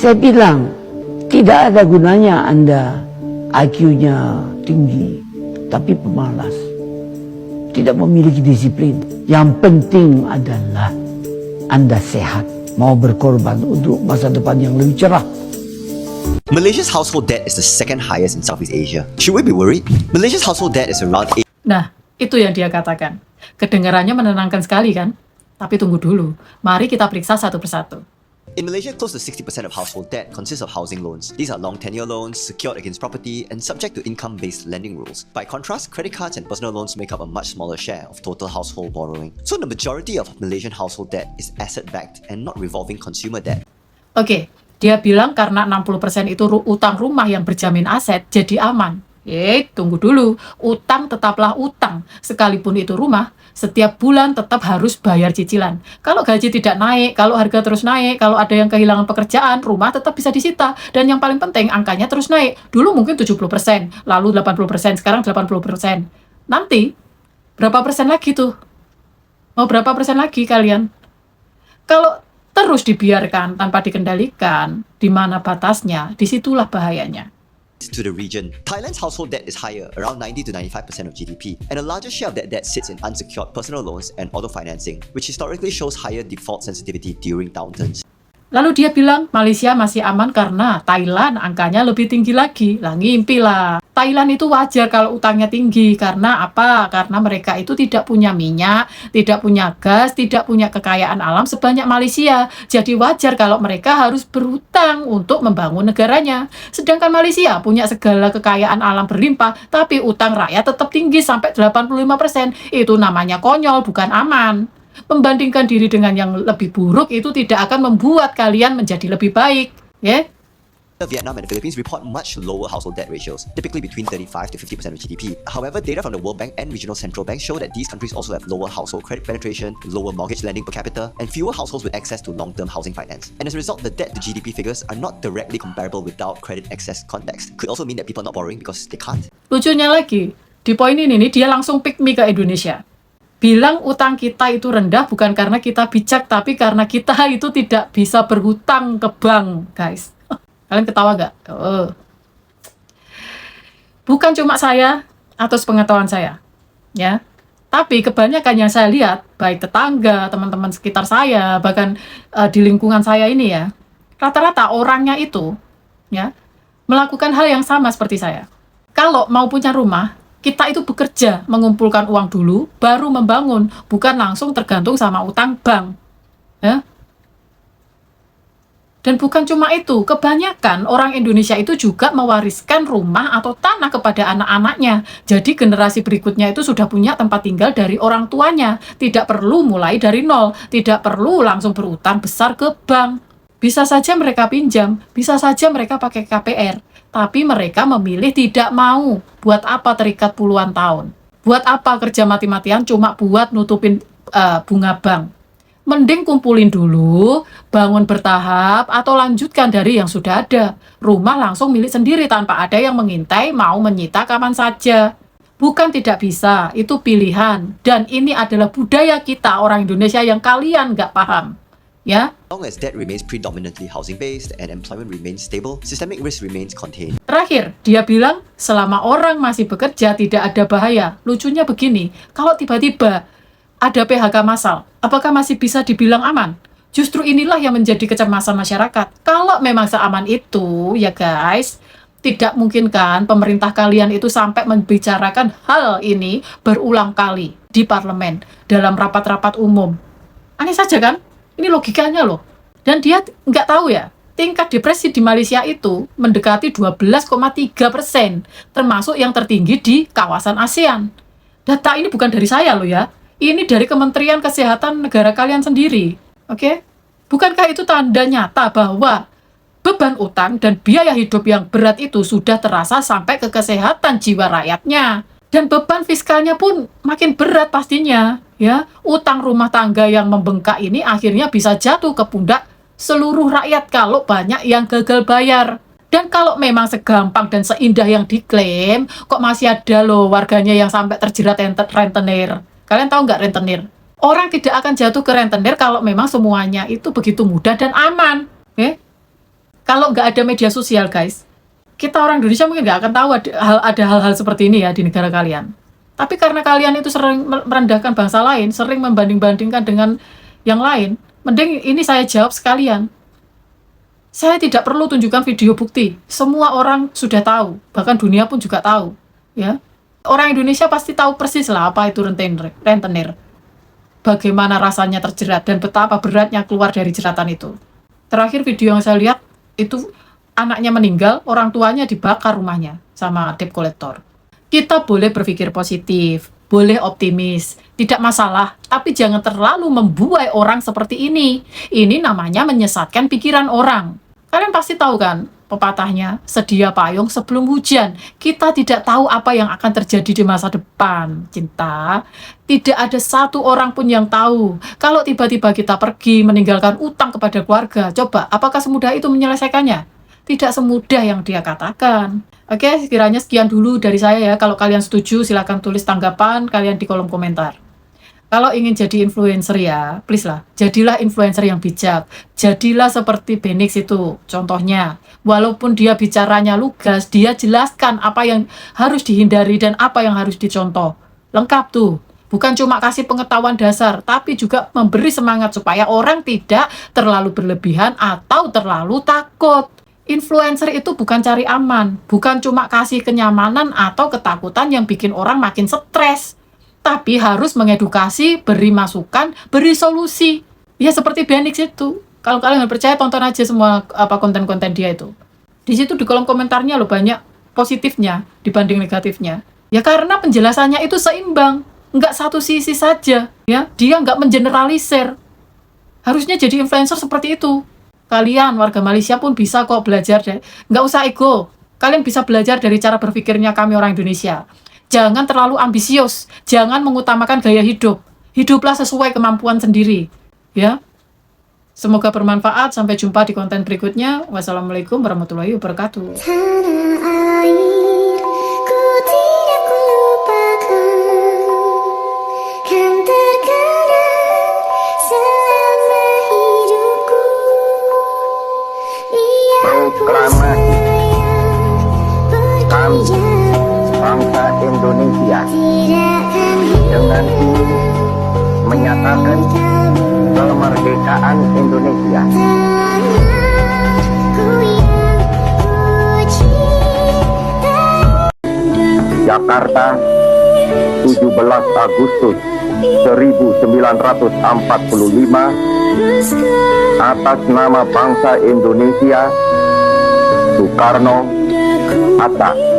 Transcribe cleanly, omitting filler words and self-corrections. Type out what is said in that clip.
Saya bilang, tidak ada gunanya Anda IQ-nya tinggi, tapi pemalas, tidak memiliki disiplin. Yang penting adalah Anda sehat, mau berkorban untuk masa depan yang lebih cerah. Malaysia's household debt is the second highest in Southeast Asia. Should we be worried? Malaysia's household debt is around 8. Nah, itu yang dia katakan. Kedengarannya menenangkan sekali kan? Tapi tunggu dulu, mari kita periksa satu persatu. In Malaysia, close to 60% of household debt consists of housing loans. These are long tenure loans, secured against property, and subject to income-based lending rules. By contrast, credit cards and personal loans make up a much smaller share of total household borrowing. So the majority of Malaysian household debt is asset-backed and not revolving consumer debt. Oke, dia bilang karena 60% itu utang rumah yang berjamin aset, jadi aman. Tunggu dulu. Utang tetaplah utang. Sekalipun itu rumah, setiap bulan tetap harus bayar cicilan. Kalau gaji tidak naik, kalau harga terus naik, kalau ada yang kehilangan pekerjaan, rumah tetap bisa disita. Dan yang paling penting, angkanya terus naik. Dulu mungkin 70%, lalu 80%, sekarang 80%. Nanti, berapa persen lagi tuh? Mau berapa persen lagi kalian? Kalau terus dibiarkan tanpa dikendalikan, di mana batasnya, disitulah bahayanya. To the region, Thailand's household debt is higher, around 90 to 95% of GDP, and a larger share of that debt sits in unsecured personal loans and auto financing, which historically shows higher default sensitivity during downturns. Lalu dia bilang Malaysia masih aman karena Thailand angkanya lebih tinggi lagi. Lah ngimpi lah. Thailand itu wajar kalau utangnya tinggi. Karena apa? Karena mereka itu tidak punya minyak, tidak punya gas, tidak punya kekayaan alam sebanyak Malaysia. Jadi wajar kalau mereka harus berhutang untuk membangun negaranya. Sedangkan Malaysia punya segala kekayaan alam berlimpah, tapi utang rakyat tetap tinggi sampai 85%. Itu namanya konyol, bukan aman. Membandingkan diri dengan yang lebih buruk itu tidak akan membuat kalian menjadi lebih baik, ya. Vietnam and the Philippines report much lower household debt ratios, typically between 35 to 50% of GDP. However, data from the World Bank and regional central banks show that these countries also have lower household credit penetration, lower mortgage lending per capita, and fewer households with access to long-term housing finance. And as a result, the debt to GDP figures are not directly comparable without credit access context. Could also mean that people are not borrowing because they can't. Lucunya lagi, di poin ini nih, dia langsung pick me ke Indonesia. Bilang utang kita itu rendah bukan karena kita bijak, tapi karena kita itu tidak bisa berhutang ke bank, guys. Kalian ketawa gak? Bukan cuma saya atau sepengetahuan saya, ya. Tapi kebanyakan yang saya lihat, baik tetangga, teman-teman sekitar saya, bahkan di lingkungan saya ini ya, rata-rata orangnya itu, ya, melakukan hal yang sama seperti saya. Kalau mau punya rumah, kita itu bekerja, mengumpulkan uang dulu, baru membangun, bukan langsung tergantung sama utang bank. Ya? Dan bukan cuma itu, kebanyakan orang Indonesia itu juga mewariskan rumah atau tanah kepada anak-anaknya. Jadi generasi berikutnya itu sudah punya tempat tinggal dari orang tuanya. Tidak perlu mulai dari nol, tidak perlu langsung berutang besar ke bank. Bisa saja mereka pinjam, bisa saja mereka pakai KPR. Tapi mereka memilih tidak mau. Buat apa terikat puluhan tahun? Buat apa kerja mati-matian cuma buat nutupin bunga bank? Mending kumpulin dulu, bangun bertahap, atau lanjutkan dari yang sudah ada. Rumah langsung milik sendiri tanpa ada yang mengintai mau menyita kapan saja. Bukan tidak bisa, itu pilihan. Dan ini adalah budaya kita orang Indonesia yang kalian nggak paham. Ya. As long as debt remains predominantly housing-based and employment remains stable, systemic risk remains contained. Terakhir, dia bilang selama orang masih bekerja tidak ada bahaya. Lucunya begini, kalau tiba-tiba ada PHK massal, apakah masih bisa dibilang aman? Justru inilah yang menjadi kecemasan masyarakat. Kalau memang seaman itu, ya guys, tidak mungkin kan pemerintah kalian itu sampai membicarakan hal ini berulang kali di parlemen, dalam rapat-rapat umum. Aneh saja kan? Ini logikanya loh. Dan dia nggak tahu ya, tingkat depresi di Malaysia itu mendekati 12,3%, termasuk yang tertinggi di kawasan ASEAN. Data ini bukan dari saya loh ya, ini dari Kementerian Kesehatan negara kalian sendiri. Oke? Bukankah itu tanda nyata bahwa beban utang dan biaya hidup yang berat itu sudah terasa sampai ke kesehatan jiwa rakyatnya? Dan beban fiskalnya pun makin berat pastinya, ya. Utang rumah tangga yang membengkak ini akhirnya bisa jatuh ke pundak seluruh rakyat kalau banyak yang gagal bayar. Dan kalau memang segampang dan seindah yang diklaim, kok masih ada loh warganya yang sampai terjerat rentenir. Kalian tahu nggak rentenir? Orang tidak akan jatuh ke rentenir kalau memang semuanya itu begitu mudah dan aman. Kalau nggak ada media sosial, guys, kita orang Indonesia mungkin nggak akan tahu ada hal-hal seperti ini ya di negara kalian. Tapi karena kalian itu sering merendahkan bangsa lain, sering membanding-bandingkan dengan yang lain, mending ini saya jawab sekalian. Saya tidak perlu tunjukkan video bukti. Semua orang sudah tahu, bahkan dunia pun juga tahu, ya. Orang Indonesia pasti tahu persis lah apa itu rentenir. Bagaimana rasanya terjerat dan betapa beratnya keluar dari jeratan itu. Terakhir video yang saya lihat itu anaknya meninggal, orang tuanya dibakar rumahnya sama debt collector. Kita boleh berpikir positif, boleh optimis, tidak masalah, tapi jangan terlalu membuai orang seperti ini. Ini namanya menyesatkan pikiran orang. Kalian pasti tahu kan pepatahnya, sedia payung sebelum hujan. Kita tidak tahu apa yang akan terjadi di masa depan, cinta. Tidak ada satu orang pun yang tahu. Kalau tiba-tiba kita pergi meninggalkan utang kepada keluarga, coba apakah semudah itu menyelesaikannya? Tidak semudah yang dia katakan. Oke, sekiranya sekian dulu dari saya ya. Kalau kalian setuju, silahkan tulis tanggapan kalian di kolom komentar. Kalau ingin jadi influencer ya, please lah, jadilah influencer yang bijak. Jadilah seperti Benix itu, contohnya. Walaupun dia bicaranya lugas, dia jelaskan apa yang harus dihindari dan apa yang harus dicontoh. Lengkap tuh. Bukan cuma kasih pengetahuan dasar, tapi juga memberi semangat supaya orang tidak terlalu berlebihan atau terlalu takut. Influencer itu bukan cari aman, bukan cuma kasih kenyamanan atau ketakutan yang bikin orang makin stres. Tapi harus mengedukasi, beri masukan, beri solusi. Ya seperti Benix itu. Kalau kalian nggak percaya, tonton aja semua konten-konten dia itu. Di situ di kolom komentarnya lo banyak positifnya dibanding negatifnya. Ya karena penjelasannya itu seimbang, nggak satu sisi saja. Ya, dia nggak mengeneralisir. Harusnya jadi influencer seperti itu. Kalian warga Malaysia pun bisa kok belajar deh. Nggak usah ego. Kalian bisa belajar dari cara berpikirnya kami orang Indonesia. Jangan terlalu ambisius, jangan mengutamakan gaya hidup. Hiduplah sesuai kemampuan sendiri, ya. Semoga bermanfaat, sampai jumpa di konten berikutnya. Wassalamualaikum warahmatullahi wabarakatuh. Tanah air, ku tidak lupakan, kan terkenang selama hidupku. Proklamasi kami bangsa Indonesia dengan ini menyatakan kemerdekaan Indonesia. Jakarta, 17 Agustus 1945, atas nama bangsa Indonesia, Soekarno, Hatta.